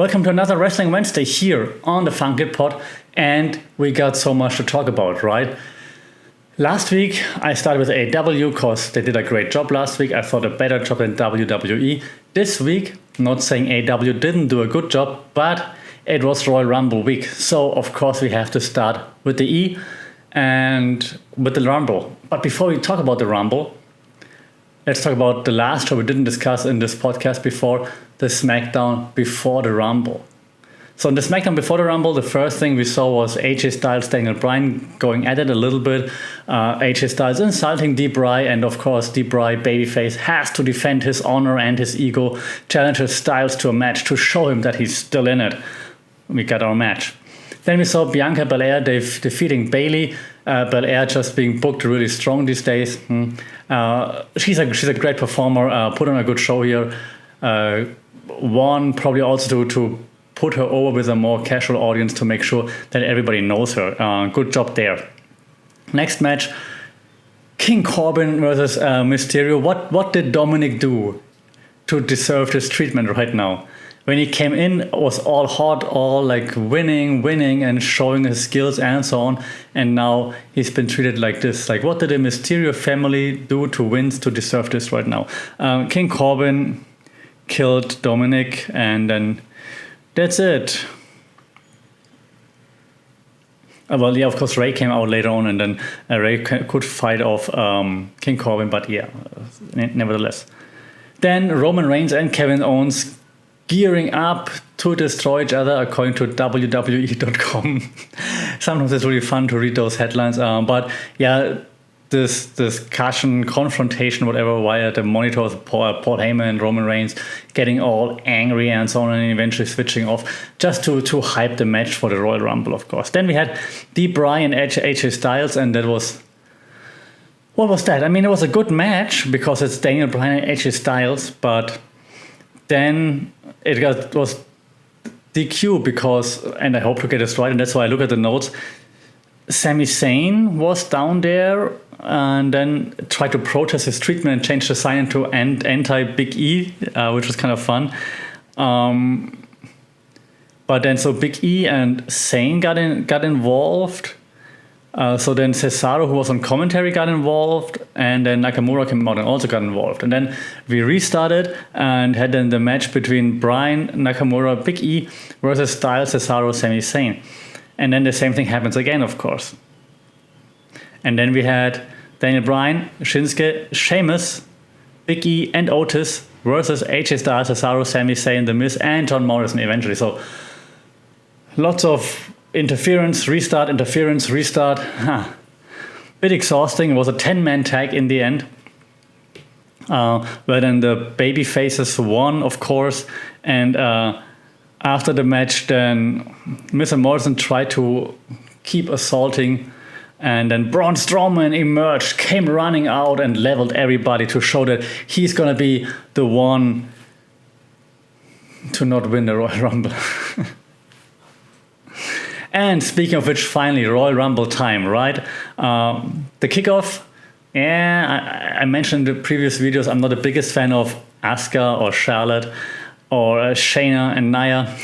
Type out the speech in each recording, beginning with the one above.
Welcome to another Wrestling Wednesday here on the Funky Pod, and we got so much to talk about, right? Last week I started with AEW because they did a great job last week. I thought a better job than WWE. This week, not saying AEW didn't do a good job, but it was Royal Rumble week. So of course we have to start with the E and with the Rumble. But before we talk about the Rumble, let's talk about the last show we didn't discuss in this podcast before, the Smackdown before the Rumble. So in the Smackdown before the Rumble, the first thing we saw was AJ Styles, Daniel Bryan going at it a little bit. AJ Styles insulting D-Bry, and of course D-Bry, babyface, has to defend his honor and his ego, challenges Styles to a match to show him that he's still in it. We got our match. Then we saw Bianca Belair defeating Bayley. Belair just being booked really strong these days. She's a great performer, put on a good show here. One probably also to put her over with a more casual audience to make sure that everybody knows her. Good job there. Next match, King Corbin versus Mysterio. What did Dominic do to deserve this treatment right now? When he came in, it was all hot, all like winning, and showing his skills and so on. And now he's been treated like this. Like, what did the Mysterio family do to deserve this right now? King Corbin killed Dominic, and then that's it. Well, yeah, of course, Ray came out later on, and then Ray could fight off King Corbin, but yeah, nevertheless. Then Roman Reigns and Kevin Owens gearing up to destroy each other, according to WWE.com. Sometimes it's really fun to read those headlines. But yeah, this discussion, confrontation, whatever, via the monitors, Paul Heyman and Roman Reigns getting all angry and so on, and eventually switching off just to hype the match for the Royal Rumble, of course. Then we had D-Bry and AJ Styles, and that was... What was that? I mean, it was a good match because it's Daniel Bryan and AJ Styles, but then it was DQ because, and I hope to get this right, and that's why I look at the notes, Sami Zayn was down there and then tried to protest his treatment and change the sign into anti-Big E, which was kind of fun. But then so Big E and Zayn got involved. So then Cesaro, who was on commentary, got involved, and then Nakamura came out and also got involved. And then we restarted and had then the match between Bryan, Nakamura, Big E versus Styles, Cesaro, Sami Zayn. And then the same thing happens again, of course. And then we had Daniel Bryan, Shinsuke, Sheamus, Big E, and Otis versus AJ Styles, Cesaro, Sami Zayn, The Miz, and John Morrison eventually. So lots of interference, restart. Bit exhausting. It was a 10-man tag in the end. Where then the baby faces won, of course. And after the match, then Miz and Morrison tried to keep assaulting. And then Braun Strowman emerged, came running out and leveled everybody to show that he's going to be the one to not win the Royal Rumble. And speaking of which, finally, Royal Rumble time, right? The kickoff, yeah, I mentioned in the previous videos, I'm not the biggest fan of Asuka or Charlotte or Shayna and Nia.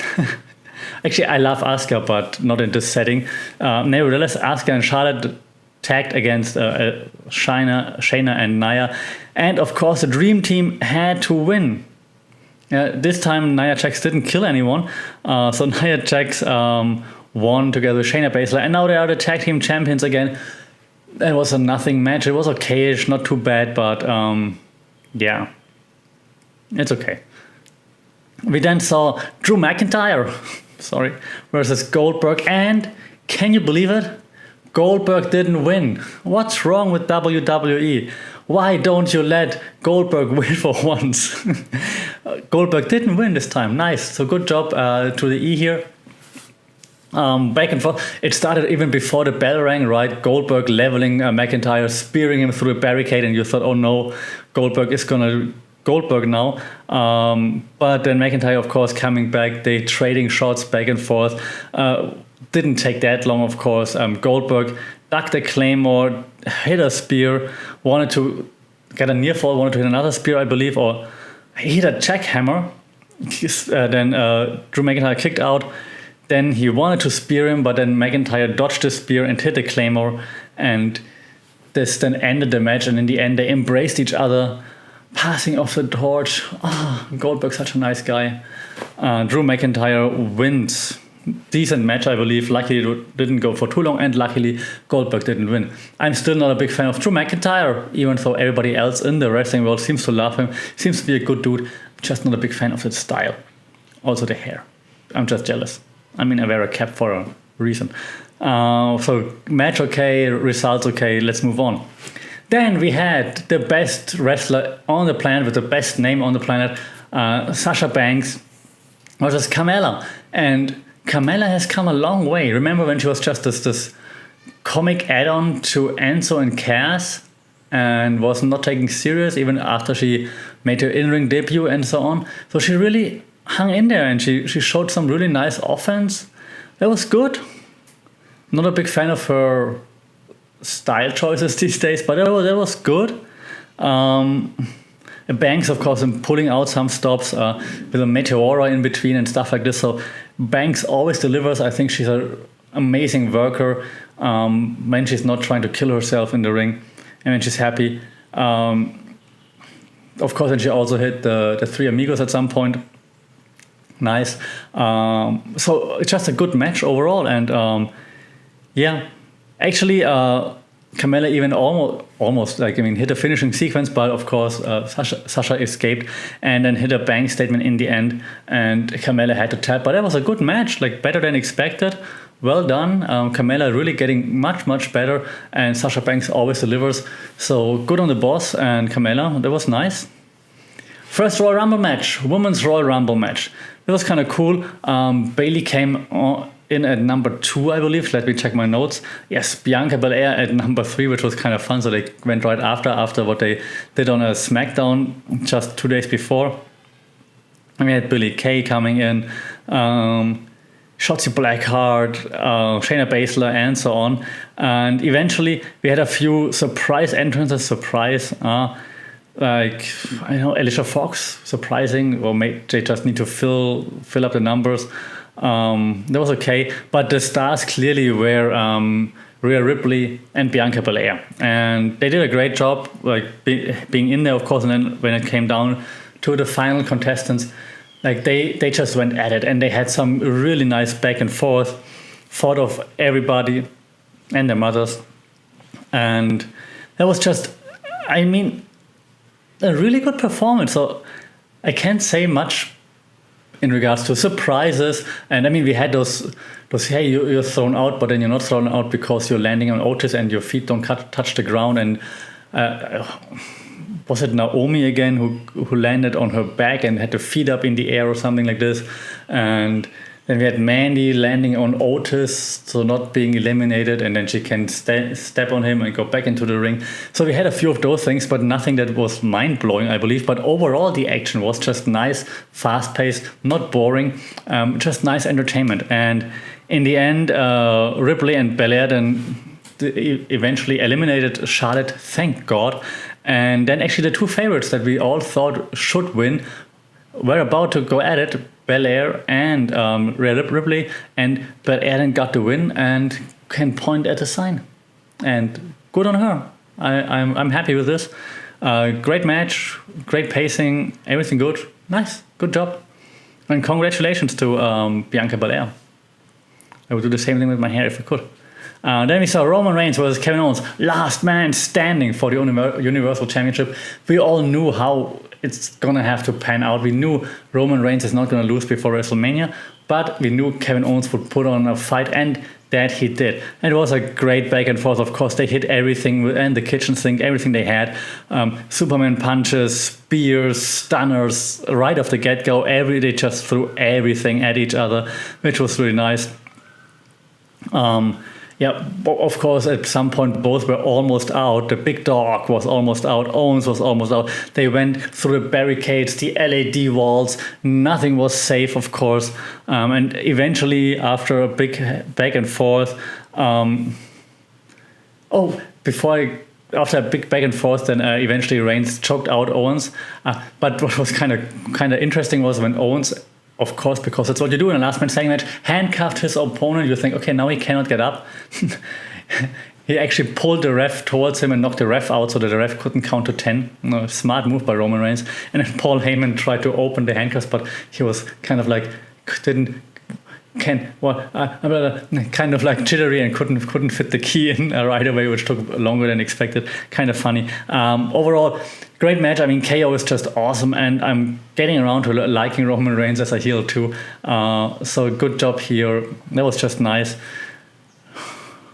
Actually, I love Asuka, but not in this setting. Nevertheless, Asuka and Charlotte tagged against Shayna and Nia. And of course, the Dream Team had to win. This time, Nia Jax didn't kill anyone. So Nia Jax won together with Shayna Baszler, and now they are the tag team champions again. It was a nothing match. It was okay-ish, not too bad, but yeah, it's okay. We then saw Drew McIntyre, versus Goldberg, and can you believe it? Goldberg didn't win. What's wrong with WWE? Why don't you let Goldberg win for once? Goldberg didn't win this time. Nice. So good job to the E here. Back and forth. It started even before the bell rang, right? Goldberg leveling McIntyre, spearing him through a barricade, and you thought, oh no, Goldberg is gonna Goldberg now. But then McIntyre, of course, coming back. They trading shots back and forth. Didn't take that long, of course. Goldberg ducked a claymore, hit a spear, wanted to get a near fall, wanted to hit another spear, I believe, or he hit a jackhammer. Drew McIntyre kicked out. Then he wanted to spear him, but then McIntyre dodged the spear and hit the Claymore. And this then ended the match. And in the end, they embraced each other, passing off the torch. Goldberg's such a nice guy. Drew McIntyre wins. Decent match, I believe. Luckily, it didn't go for too long, and luckily, Goldberg didn't win. I'm still not a big fan of Drew McIntyre, even though everybody else in the wrestling world seems to love him. Seems to be a good dude. Just not a big fan of his style. Also the hair. I'm just jealous. I mean, I wear a cap for a reason. So match okay, results okay, let's move on. Then we had the best wrestler on the planet with the best name on the planet, Sasha Banks versus Carmella. And Carmella has come a long way. Remember when she was just this comic add-on to Enzo and Cass and was not taken serious even after she made her in-ring debut and so on. So she really hung in there and she showed some really nice offense. That was good. Not a big fan of her style choices these days, but that was good. Banks, of course, pulling out some stops with a Meteora in between and stuff like this. So Banks always delivers. I think she's an amazing worker when she's not trying to kill herself in the ring and when she's happy. Of course, and she also hit the Three Amigos at some point. Nice. So it's just a good match overall. And actually, Carmella even almost hit a finishing sequence, but of course Sasha escaped and then hit a bang statement in the end, and Carmella had to tap. But that was a good match, better than expected. Well done. Carmella really getting much better, and Sasha Banks always delivers. So good on the boss and Carmella. That was nice. First Royal Rumble match, Women's Royal Rumble match. It was kind of cool. Bayley came in at number 2, I believe. Let me check my notes. Yes, Bianca Belair at number 3, which was kind of fun. So they went right after what they did on a Smackdown just 2 days before. And we had Billie Kay coming in, Shotzi Blackheart, Shayna Baszler, and so on. And eventually we had a few surprise entrances. Alicia Fox, surprising, or they just need to fill up the numbers. That was okay, but the stars clearly were Rhea Ripley and Bianca Belair, and they did a great job, being in there, of course. And then when it came down to the final contestants, they just went at it, and they had some really nice back and forth, fought off everybody and their mothers, and that was just, a really good performance. So I can't say much in regards to surprises. And we had those hey, you're thrown out, but then you're not thrown out because you're landing on Otis and your feet don't touch the ground. And was it Naomi again who landed on her back and had the feet up in the air or something like this? And then we had Mandy landing on Otis, so not being eliminated, and then she can step on him and go back into the ring. So we had a few of those things, but nothing that was mind-blowing, I believe. But overall, the action was just nice, fast-paced, not boring, just nice entertainment. And in the end, Ripley and Belair then eventually eliminated Charlotte, thank God. And then actually the two favorites that we all thought should win were about to go at it, Belair and Rhea Ripley, and Belair then got the win and can point at the sign. And good on her. I'm happy with this. Great match, great pacing, everything good. Nice, good job. And congratulations to Bianca Belair. I would do the same thing with my hair if I could. Then we saw Roman Reigns versus Kevin Owens, last man standing for the Universal Championship. We all knew how it's gonna have to pan out. We knew Roman Reigns is not gonna lose before WrestleMania, but we knew Kevin Owens would put on a fight, and that he did. And it was a great back and forth. Of course, they hit everything, and the kitchen sink, everything they had. Superman punches, spears, stunners, right off the get-go. They just threw everything at each other, which was really nice. Of course, at some point, both were almost out. The big dog was almost out. Owens was almost out. They went through the barricades, the LED walls. Nothing was safe, of course. And eventually, after a big back and forth... before I after a big back and forth, then eventually Reigns choked out Owens. But what was kind of interesting was when Owens, of course, because that's what you do in a last man standing match, handcuffed his opponent. You think, okay, now he cannot get up. He actually pulled the ref towards him and knocked the ref out so that the ref couldn't count to 10. Smart move by Roman Reigns. And then Paul Heyman tried to open the handcuffs, but he was kind of like kind of like jittery and couldn't fit the key in right away, which took longer than expected. Kind of funny. Overall, great match. I mean, KO is just awesome, and I'm getting around to liking Roman Reigns as a heel too. So good job here. That was just nice.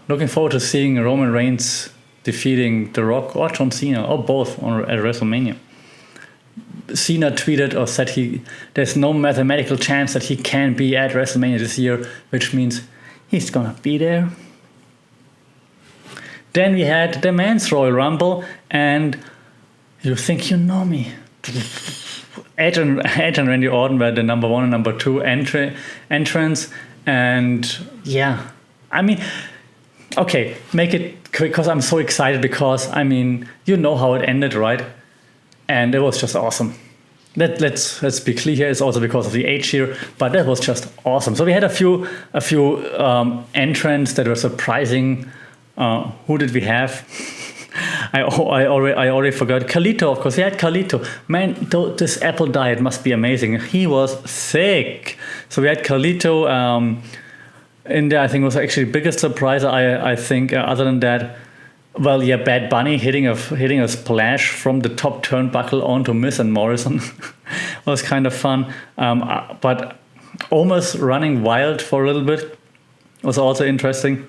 Looking forward to seeing Roman Reigns defeating The Rock or John Cena, or both at WrestleMania. Cena tweeted or said there's no mathematical chance that he can be at WrestleMania this year, which means he's gonna be there. Then we had the Men's Royal Rumble, and you think you know me. Edge and Randy Orton were the number 1 and number 2 entrants, and yeah, I mean, okay, make it quick because I'm so excited because, I mean, you know how it ended, right? And it was just awesome. Let's be clear here. It's also because of the age here, but that was just awesome. So we had a few entrants that were surprising. Who did we have? I already forgot. Carlito, of course. We had Carlito. Man, this apple diet must be amazing. He was sick. So we had Carlito. In there, I think was actually the biggest surprise. I think other than that. Well, yeah, Bad Bunny hitting a splash from the top turnbuckle onto Miz and Morrison was kind of fun. But almost running wild for a little bit was also interesting.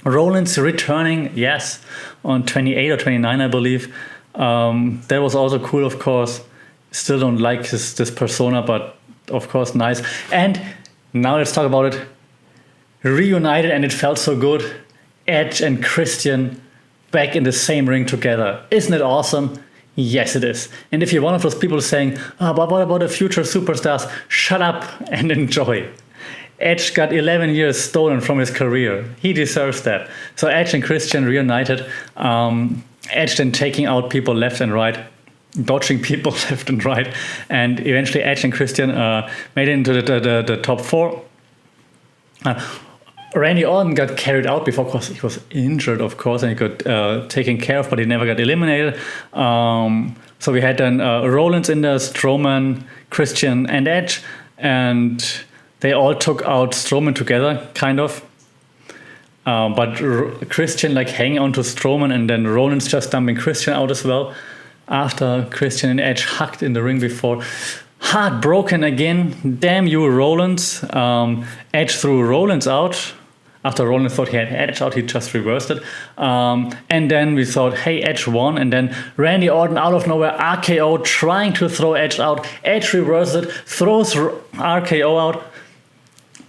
Rollins returning, yes, on 28 or 29, I believe. That was also cool, of course. Still don't like this persona, but of course, nice. And now let's talk about it. Reunited, and it felt so good. Edge and Christian back in the same ring together. Isn't it awesome? Yes, it is. And if you're one of those people saying, but what about the future superstars? Shut up and enjoy. Edge got 11 years stolen from his career. He deserves that. So Edge and Christian reunited. Edge then taking out people left and right, dodging people left and right. And eventually Edge and Christian made it into the top 4. Randy Orton got carried out before because he was injured, of course, and he got taken care of, but he never got eliminated. So we had then Rollins in there, Strowman, Christian, and Edge, and they all took out Strowman together, kind of. But Christian like hanging onto Strowman, and then Rollins just dumping Christian out as well. After Christian and Edge hugged in the ring before. Heartbroken again. Damn you, Rollins. Edge threw Rollins out. After Rollins thought he had Edge out, he just reversed it. And then we thought, hey, Edge won. And then Randy Orton out of nowhere, RKO, trying to throw Edge out. Edge reverses it, throws RKO out.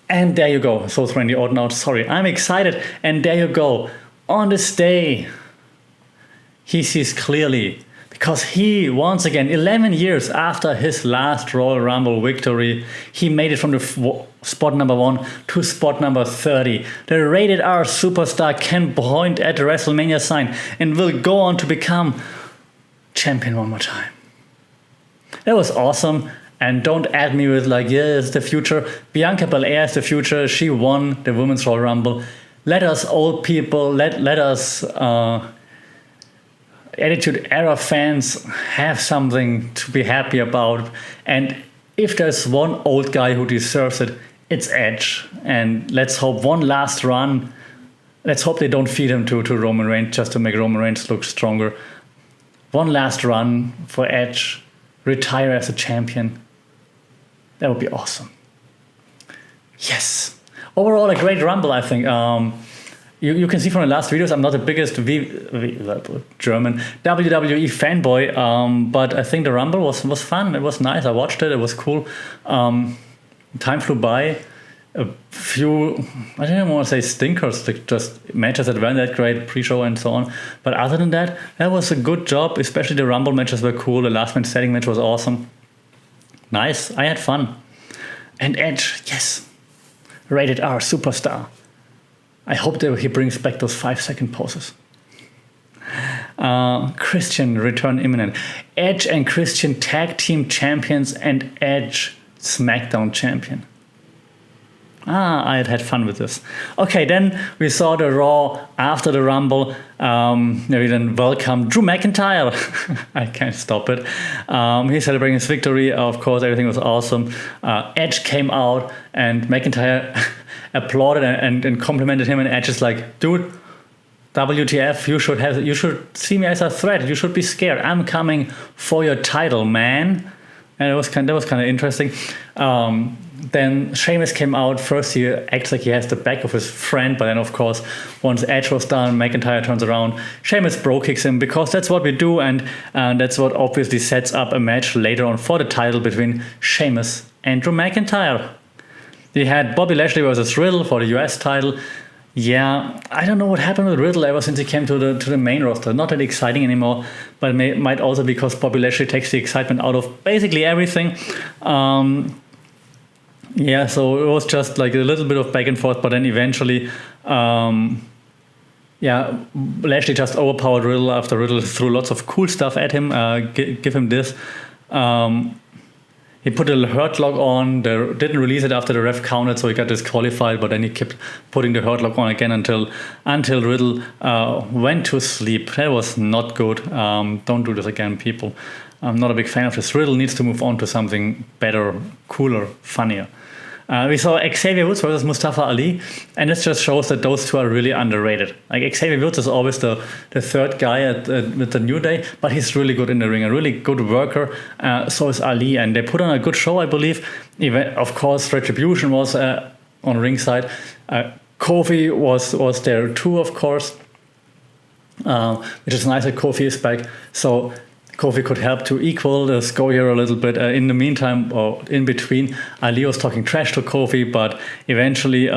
And there you go. Throws Randy Orton out. Sorry, I'm excited. And there you go. On this day, he sees clearly. Because he, once again, 11 years after his last Royal Rumble victory, he made it from the spot number 1 to spot number 30. The Rated R superstar can point at the WrestleMania sign and will go on to become champion one more time. That was awesome. And don't add me with like, yeah, it's the future. Bianca Belair is the future. She won the Women's Royal Rumble. Let us old people, let us... Attitude Era fans have something to be happy about, and if there's one old guy who deserves it, it's Edge. And let's hope one last run. Let's hope they don't feed him to Roman Reigns just to make Roman Reigns look stronger. One last run for Edge, retire as a champion. That would be awesome. Yes. Overall, a great Rumble, I think. You can see from the last videos, I'm not the biggest German WWE fanboy, but I think the Rumble was fun. It was nice. I watched it. It was cool. Time flew by. A few, I don't want to say stinkers, like just matches that weren't that great, pre-show and so on. But other than that, that was a good job. Especially the Rumble matches were cool. The last man standing match was awesome. Nice. I had fun. And Edge, yes. Rated R superstar. I hope that he brings back those 5-second poses. Christian return imminent. Edge and Christian tag team champions and Edge Smackdown champion. I had fun with this. Okay, then we saw the Raw after the Rumble. We then welcomed Drew McIntyre. I can't stop it. He's celebrating his victory. Of course, everything was awesome. Edge came out and McIntyre applauded and complimented him. And Edge is like, dude, WTF, you should see me as a threat. You should be scared. I'm coming for your title, man. And that was kind of interesting. Then Sheamus came out. First, he acts like he has the back of his friend, but then, of course, once Edge was done, McIntyre turns around. Sheamus bro kicks him because that's what we do, and that's what obviously sets up a match later on for the title between Sheamus and Drew McIntyre. They had Bobby Lashley versus Riddle for the US title. Yeah, I don't know what happened with Riddle ever since he came to the main roster. Not that exciting anymore, but it might also be because Bobby Lashley takes the excitement out of basically everything. Yeah, so it was just like a little bit of back and forth, but then eventually, Lashley just overpowered Riddle after Riddle threw lots of cool stuff at him. Give him this. He put a hurt lock on, didn't release it after the ref counted, so he got disqualified, but then he kept putting the hurt lock on again until Riddle went to sleep. That was not good. Don't do this again, people. I'm not a big fan of this. Riddle needs to move on to something better, cooler, funnier. We saw Xavier Woods versus Mustafa Ali, and this just shows that those two are really underrated. Like Xavier Woods is always the third guy with the New Day, but he's really good in the ring, a really good worker. So is Ali, and they put on a good show, I believe. Even, of course, Retribution was on ringside. Kofi was there too, of course, which is nice that Kofi is back. So Kofi could help to equal the score here a little bit. In the meantime, or in between, Ali was talking trash to Kofi, but eventually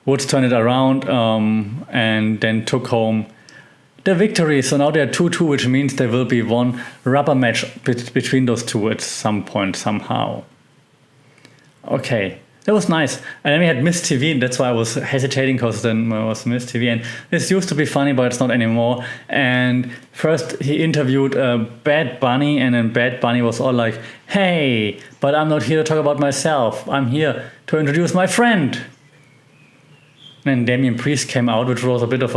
Woods turned it around and then took home the victory. So now they're 2-2, which means there will be one rubber match between those two at some point, somehow. Okay. That was nice. And then we had Miss TV, and that's why I was hesitating, because then it was Miss TV. And this used to be funny, but it's not anymore. And first he interviewed Bad Bunny, and then Bad Bunny was all like, hey, but I'm not here to talk about myself. I'm here to introduce my friend. And then Damian Priest came out, which was a bit of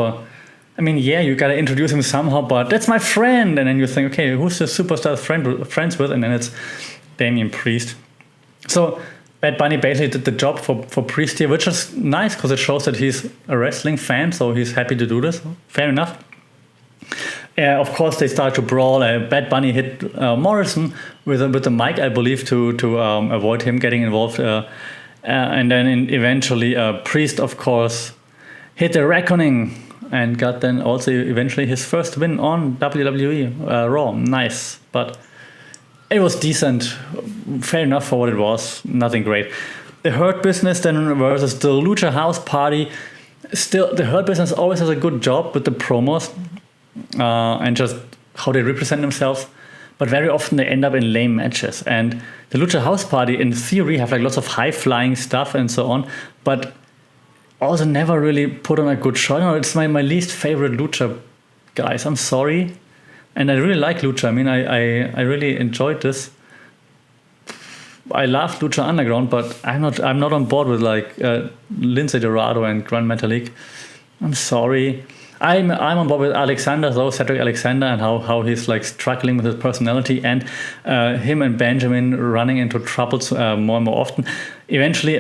you gotta introduce him somehow, but that's my friend. And then you think, okay, who's the superstar friends with? And then it's Damian Priest. So Bad Bunny basically did the job for Priest here, which is nice because it shows that he's a wrestling fan, so he's happy to do this. Fair enough. Of course, they start to brawl. Bad Bunny hit Morrison with the mic, I believe, to avoid him getting involved. And then eventually, Priest, of course, hit the Reckoning and got then also eventually his first win on WWE Raw. Nice, but it was decent, fair enough for what it was, nothing great. The Hurt Business then versus the Lucha House Party. Still, the Hurt Business always has a good job with the promos and just how they represent themselves, but very often they end up in lame matches. And the Lucha House Party, in theory, have like lots of high-flying stuff and so on, but also never really put on a good show. No, it's my least favorite Lucha guys. I'm sorry. And I really like Lucha. I mean, I really enjoyed this. I love Lucha Underground, but I'm not on board with like Lindsay Dorado and Gran Metalik. I'm sorry. I'm on board with Alexander, though, Cedric Alexander, and how he's like struggling with his personality, and him and Benjamin running into troubles more and more often. Eventually,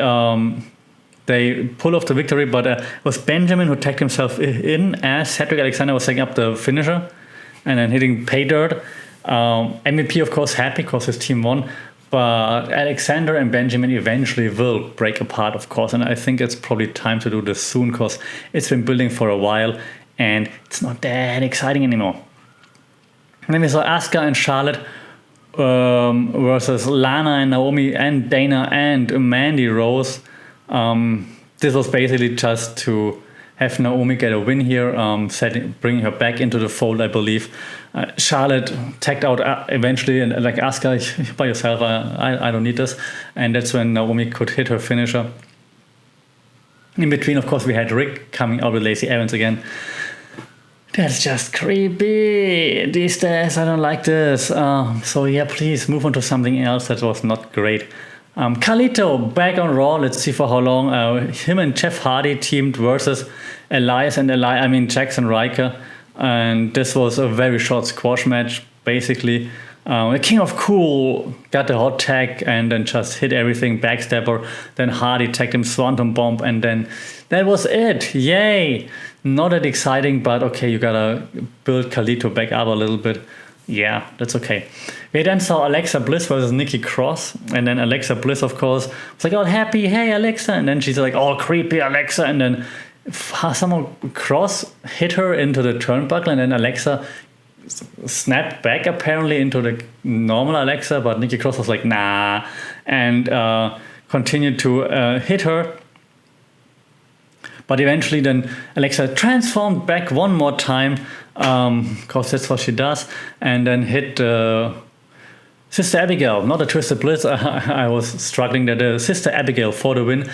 they pull off the victory, but it was Benjamin who tagged himself in as Cedric Alexander was setting up the finisher and then hitting pay dirt. MVP, of course, happy because his team won. But Alexander and Benjamin eventually will break apart, of course. And I think it's probably time to do this soon because it's been building for a while and it's not that exciting anymore. And then we saw Asuka and Charlotte versus Lana and Naomi and Dana and Mandy Rose. This was basically just to have Naomi get a win here, bringing her back into the fold, I believe. Charlotte tagged out eventually, and like Asuka, by yourself, I don't need this. And that's when Naomi could hit her finisher. In between, of course, we had Rick coming out with Lacey Evans again. That's just creepy. These days, I don't like this. So yeah, please move on to something else. That was not great. Carlito back on Raw. Let's see for how long. Him and Jeff Hardy teamed versus Jackson Riker. And this was a very short squash match, basically. The King of Cool got the hot tag and then just hit everything, backstabber. Then Hardy tagged him, Swanton Bomb, and then that was it. Yay! Not that exciting, but okay, you gotta build Carlito back up a little bit. Yeah, that's okay. We then saw Alexa Bliss versus Nikki Cross, and then Alexa Bliss, of course, was like all happy, hey Alexa, and then she's like all creepy Alexa, and then somehow Cross hit her into the turnbuckle, and then Alexa snapped back apparently into the normal Alexa, but Nikki Cross was like nah, and continued to hit her. But eventually then Alexa transformed back one more time, because that's what she does, and then hit Sister Abigail, not a Twisted Bliss. I was struggling there. Sister Abigail for the win.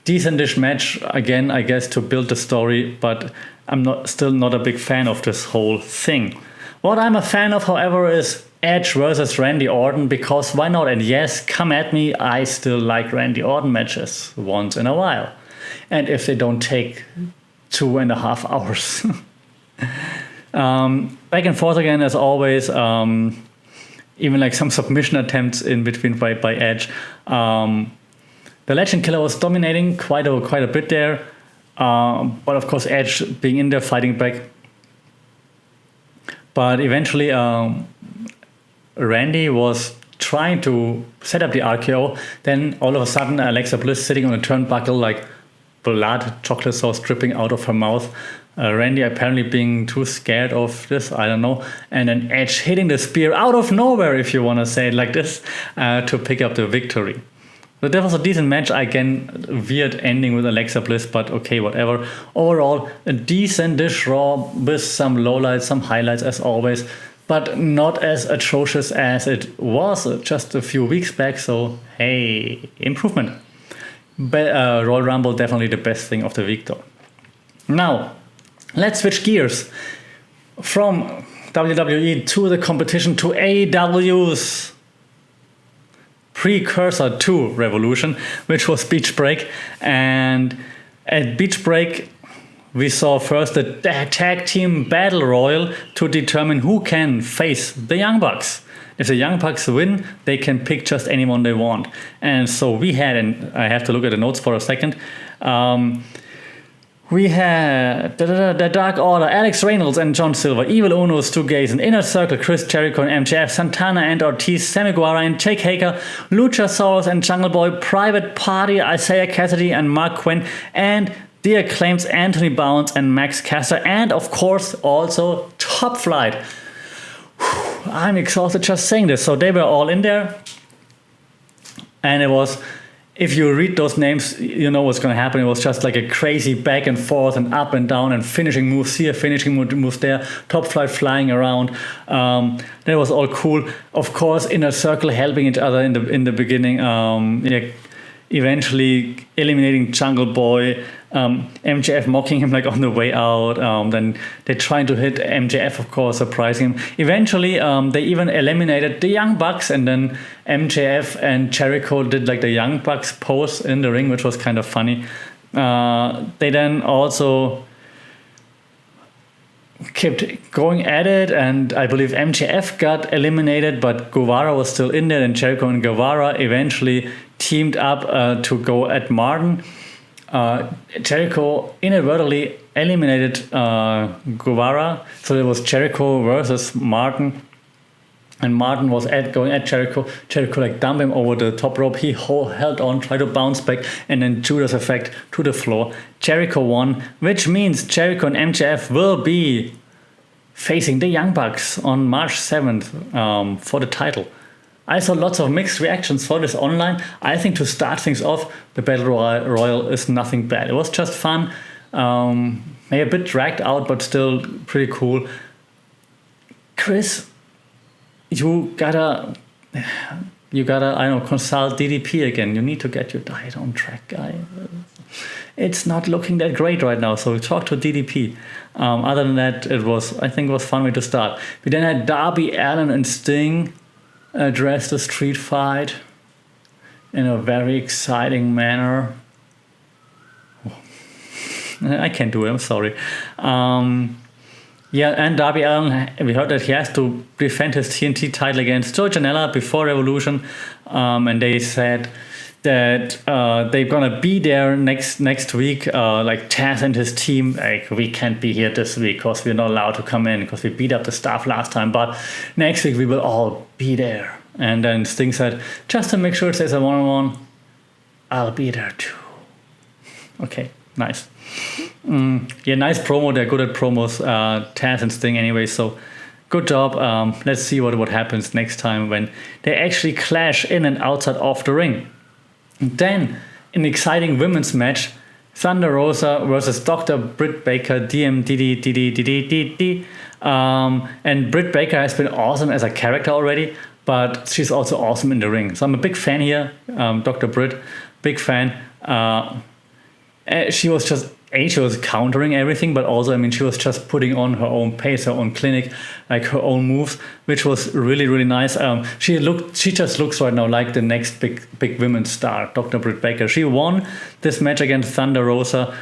Decentish match, again, I guess, to build the story, but I'm still not a big fan of this whole thing. What I'm a fan of, however, is Edge versus Randy Orton, because why not? And yes, come at me, I still like Randy Orton matches once in a while. And if they don't take 2.5 hours. Back and forth again, as always. Even like some submission attempts in between by Edge. The Legend Killer was dominating quite a bit there. But of course, Edge being in there, fighting back. But eventually, Randy was trying to set up the RKO. Then all of a sudden, Alexa Bliss sitting on a turnbuckle, like blood, chocolate sauce dripping out of her mouth. Randy apparently being too scared of this, I don't know. And then Edge hitting the spear out of nowhere, if you want to say it like this, to pick up the victory. So that was a decent match. Again, weird ending with Alexa Bliss, but okay, whatever. Overall, a decent-ish Raw with some lowlights, some highlights as always, but not as atrocious as it was just a few weeks back. So, hey, improvement. Royal Rumble, definitely the best thing of the week though. Now, let's switch gears from WWE to the competition, to AEW's precursor to Revolution, which was Beach Break. And at Beach Break, we saw first the tag team battle royal to determine who can face the Young Bucks. If the Young Bucks win, they can pick just anyone they want. And so we had, and I have to look at the notes for a second, we had the Dark Order, Alex Reynolds and John Silver, Evil Uno, Stu Gaze, Inner Circle, Chris Jericho and MJF, Santana and Ortiz, Sammy Guevara and Jake Hager, Luchasaurus and Jungle Boy, Private Party, Isaiah Cassidy and Mark Quinn, and The Acclaims, Anthony Bounce and Max Caster, and of course also Top Flight. I'm exhausted just saying this. So they were all in there. And it was, if you read those names, you know what's going to happen. It was just like a crazy back and forth and up and down and finishing moves here, finishing moves there, Top Flight flying around. That was all cool. Of course, Inner Circle helping each other in the beginning. Eventually eliminating Jungle Boy, MJF mocking him like on the way out. Then they're trying to hit MJF, of course, surprising him. Eventually, they even eliminated the Young Bucks, and then MJF and Jericho did like the Young Bucks pose in the ring, which was kind of funny. They then also kept going at it, and I believe MJF got eliminated, but Guevara was still in there, and Jericho and Guevara eventually teamed up to go at Martin. Jericho inadvertently eliminated Guevara, so it was Jericho versus Martin, and Martin was going at Jericho. Jericho like dumped him over the top rope. He held on, tried to bounce back, and then Judas effect to the floor. Jericho won, which means Jericho and MJF will be facing the Young Bucks on March 7th for the title. I saw lots of mixed reactions for this online. I think to start things off, the Battle Royal is nothing bad. It was just fun, maybe a bit dragged out, but still pretty cool. Chris, you gotta you gotta, I don't know, consult DDP again. You need to get your diet on track, guy. It's not looking that great right now, so talk to DDP. Other than that, I think it was a fun way to start. We then had Darby Allin and Sting address the street fight in a very exciting manner. I can't do it, I'm sorry. And Darby Allin, we heard that he has to defend his TNT title against Joe Janela before Revolution. And they said that they're gonna be there next week. Like Taz and his team, like, we can't be here this week because we're not allowed to come in because we beat up the staff last time. But next week we will all be there. And then Sting said, just to make sure it says a one-on-one, I'll be there too. Okay, nice. Nice promo. They're good at promos, Taz and Sting anyway, so good job. Let's see what happens next time when they actually clash in and outside of the ring. And then, an exciting women's match, Thunder Rosa versus Dr. Britt Baker, DMDD. And Britt Baker has been awesome as a character already, but she's also awesome in the ring. So I'm a big fan here, Dr. Britt, big fan. She was countering everything, but also, I mean, she was just putting on her own pace, her own clinic, like her own moves, which was really, really nice. She just looks right now like the next big women's star, Dr. Britt Baker. She won this match against Thunder Rosa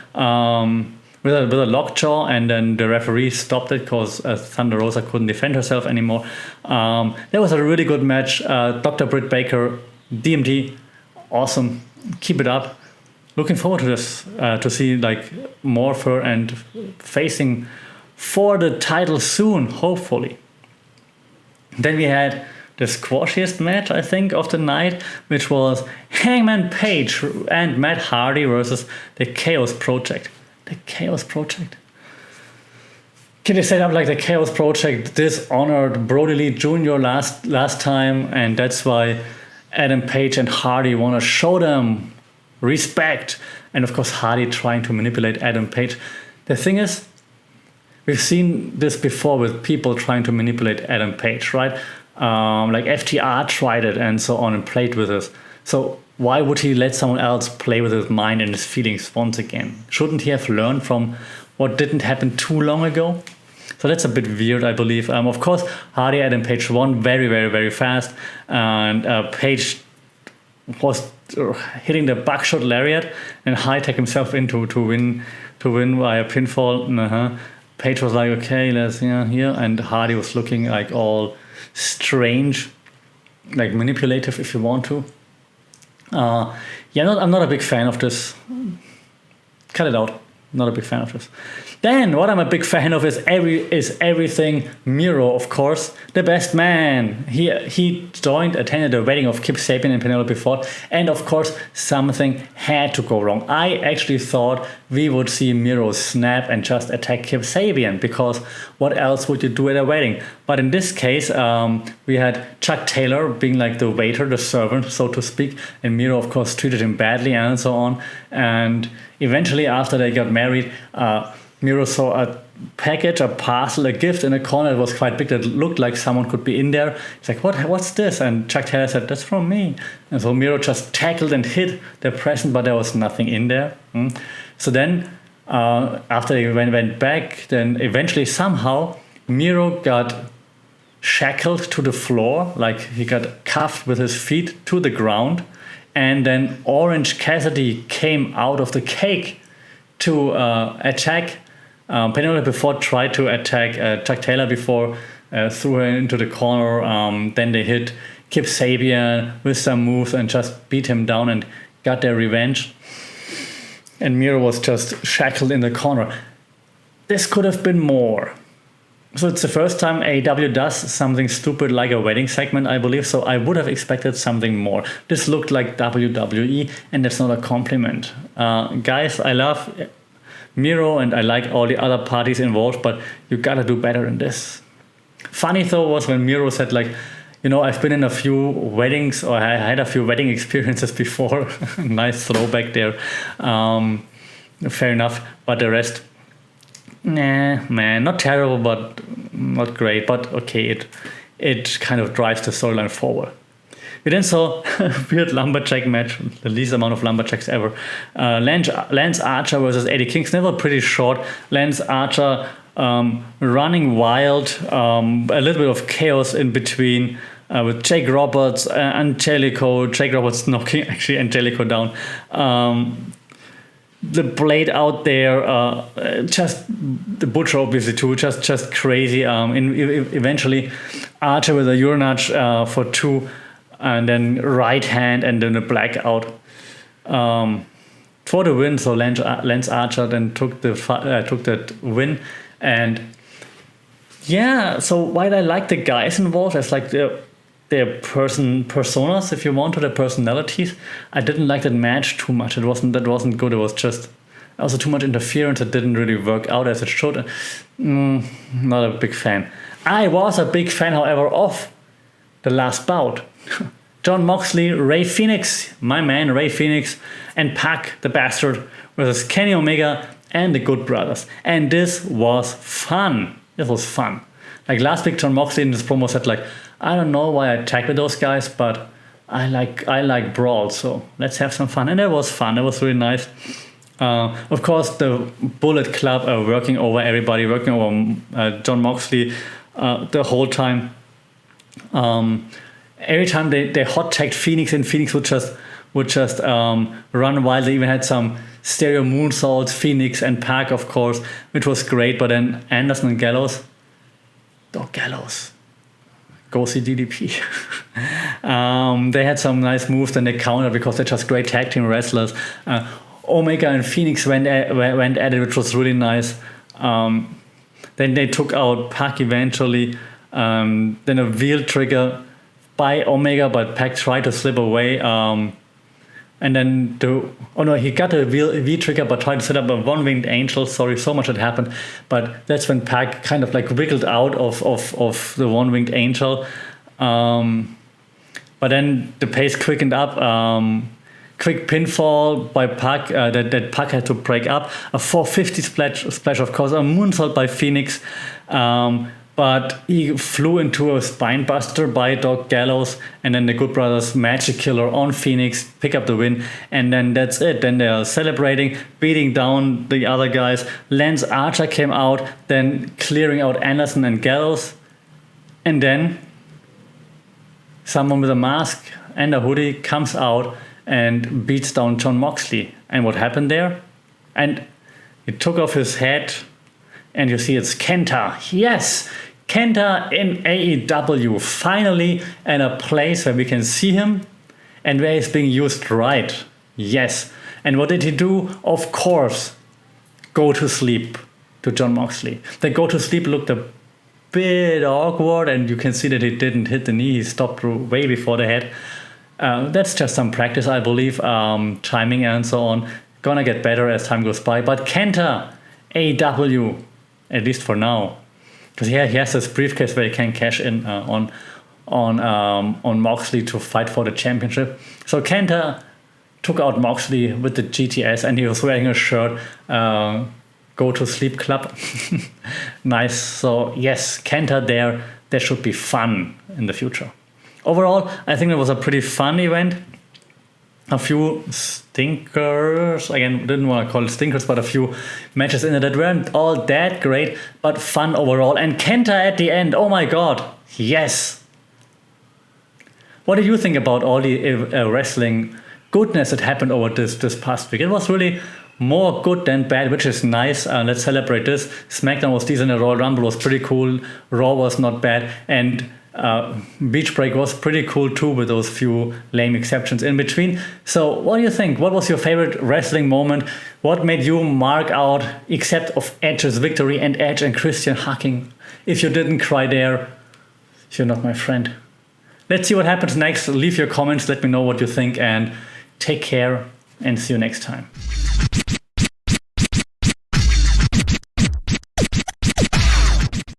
with a lockjaw, and then the referee stopped it because Thunder Rosa couldn't defend herself anymore. That was a really good match. Dr. Britt Baker, DMD, awesome. Keep it up. Looking forward to this, to see like more of her and facing for the title soon, hopefully. Then we had the squashiest match, I think, of the night, which was Hangman Page and Matt Hardy versus the Chaos Project. The Chaos Project. Can they set up like the Chaos Project dishonored Brody Lee Jr. last time, and that's why Adam Page and Hardy want to show them respect. And of course Hardy trying to manipulate Adam Page. The thing is, we've seen this before with people trying to manipulate Adam Page, right? Like FTR tried it and so on and played with this. So why would he let someone else play with his mind and his feelings once again? Shouldn't he have learned from what didn't happen too long ago? So that's a bit weird, I believe. Of course, Hardy Adam Page won very, very, very fast, and Page was hitting the buckshot lariat and high-tech himself into to win via pinfall. Page was like, okay, let's here, and Hardy was looking like all strange, like manipulative, if you want to. I'm not a big fan of this. Cut it out. Not a big fan of this. Then what I'm a big fan of is everything Miro, of course, the best man. He attended the wedding of Kip Sabian and Penelope Ford, and of course something had to go wrong. I actually thought we would see Miro snap and just attack Kip Sabian, because what else would you do at a wedding? But in this case, we had Chuck Taylor being like the waiter, the servant, so to speak, and Miro of course treated him badly and so on. And eventually, after they got married, Miro saw a package, a parcel, a gift in a corner that was quite big that looked like someone could be in there. He's like, what's this? And Chuck Taylor said, that's from me. And so Miro just tackled and hid the present, but there was nothing in there. So then, after they went back, then eventually somehow Miro got shackled to the floor, like he got cuffed with his feet to the ground. And then Orange Cassidy came out of the cake to attack. Penelope Ford tried to attack Chuck Taylor before, threw her into the corner. Then they hit Kip Sabian with some moves and just beat him down and got their revenge. And Miro was just shackled in the corner. This could have been more. So it's the first time AEW does something stupid like a wedding segment, I believe. So I would have expected something more. This looked like WWE, and that's not a compliment. Guys, I love Miro and I like all the other parties involved, but you gotta do better than this. Funny though was when Miro said like, I've been in a few weddings, or I had a few wedding experiences before. Nice throwback there. Fair enough, but the rest, nah, man, not terrible, but not great. But okay, it kind of drives the storyline forward. We then saw a weird lumberjack match, the least amount of lumberjacks ever. Lance Archer versus Eddie Kingston. They were pretty short. Lance Archer running wild, a little bit of chaos in between with Jake Roberts, Angelico. Jake Roberts knocking actually Angelico down. The Blade out there, just the Butcher obviously too, just crazy. Eventually, Archer with a Uranage for 2, and then right hand, and then a blackout for the win. So Lance Archer then took that win, and yeah. So while I like the guys involved, as like their personas, if you want, or their personalities, I didn't like that match too much. That wasn't good. It was just also too much interference. It didn't really work out as it should. Not a big fan. I was a big fan, however, of the last bout. Jon Moxley, Rey Fenix, my man Rey Fenix, and Pac the Bastard versus Kenny Omega and the Good Brothers. And this was fun. This was fun. Like last week, Jon Moxley in his promo said, like, I don't know why I tag with those guys, but I like brawl, so let's have some fun. And it was fun. It was really nice. Of course, the Bullet Club are working over everybody, working over Jon Moxley the whole time. Every time they hot tagged Phoenix, and Phoenix would just run wild. They even had some stereo moonsaults, Phoenix and Pac, of course, which was great. But then Anderson and Gallows, go see DDP. They had some nice moves, and they countered because they're just great tag team wrestlers. Omega and Phoenix went at it, which was really nice. Then they took out Pac eventually. Then a wheel trigger by Omega, but Pac tried to slip away. And then he got a V trigger, but tried to set up a one-winged angel. Sorry, so much had happened. But that's when Pac kind of like wiggled out of the one-winged angel. But then the pace quickened up. Quick pinfall by Pac that Pac had to break up. A 450 splash, of course. A moonsault by Phoenix. But he flew into a spine buster by Doc Gallows, and then the Good Brothers Magic Killer on Phoenix pick up the win, and then that's it. Then they are celebrating, beating down the other guys. Lance Archer came out, then clearing out Anderson and Gallows, and then someone with a mask and a hoodie comes out and beats down Jon Moxley. And what happened there? And he took off his hat, and you see it's Kenta. Yes, Kenta in AEW. Finally in a place where we can see him and where he's being used right. Yes. And what did he do? Of course, go to sleep to Jon Moxley. The go to sleep looked a bit awkward, and you can see that he didn't hit the knee. He stopped way before the head. That's just some practice, I believe. Timing and so on. Gonna get better as time goes by. But Kenta, AEW, at least for now, because he has this briefcase where he can cash in on Moxley to fight for the championship. So Kenta took out Moxley with the GTS, and he was wearing a shirt, Go to Sleep Club. Nice. So yes, Kenta there. There should be fun in the future. Overall, I think it was a pretty fun event. A few stinkers, again, didn't want to call it stinkers, but a few matches in it that weren't all that great, but fun overall. And Kenta at the end, oh my god, yes. What do you think about all the wrestling goodness that happened over this past week? It was really more good than bad, which is nice. Let's celebrate this. Smackdown was decent, the Royal Rumble was pretty cool, Raw was not bad, and Beach Break was pretty cool too, with those few lame exceptions in between. So what do you think? What was your favorite wrestling moment? What made you mark out, except of Edge's victory and Edge and Christian hugging? If you didn't cry there, you're not my friend. Let's see what happens next. Leave your comments, let me know what you think, and take care, and see you next time.